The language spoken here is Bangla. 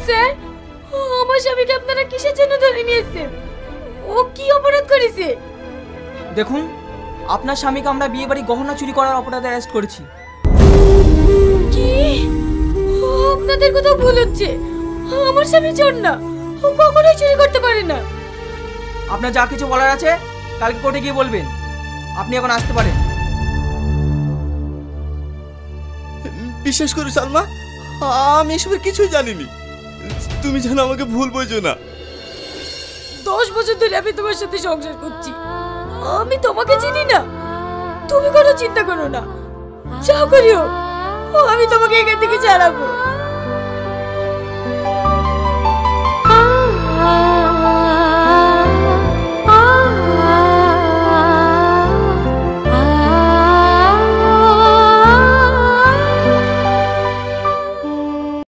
স্যার, আমার স্বামীকে আপনারা কিসের জন্য ধরে নিয়েছেন? ও কি অপরাধ করেছে? দেখুন, আপনার স্বামীকে আমরা বিয়ে বাড়ি গহনা চুরি করার অপরাধে অ্যারেস্ট করেছি। কি? আপনাদের কোথাও ভুল হচ্ছে। আমার স্বামী চোর না, ও কখনোই চুরি করতে পারে না। আপনার যা কিছু বলার আছে কালকে কোর্টে গিয়ে বলবেন। আপনি এখন আসতে পারেন। বিশ্বাস করো সালমা, আমি এসবের কিছুই জানিনি। তুমি যেন আমাকে ভুল বোঝো না। 10 বছর ধরে আমি তোমার সাথে সংসার করছি, আমি তোমাকে চিনি না? তুমি কোনো চিন্তা করো না, যা করিও আমি তোমাকে এখান থেকে ছাড়াবো।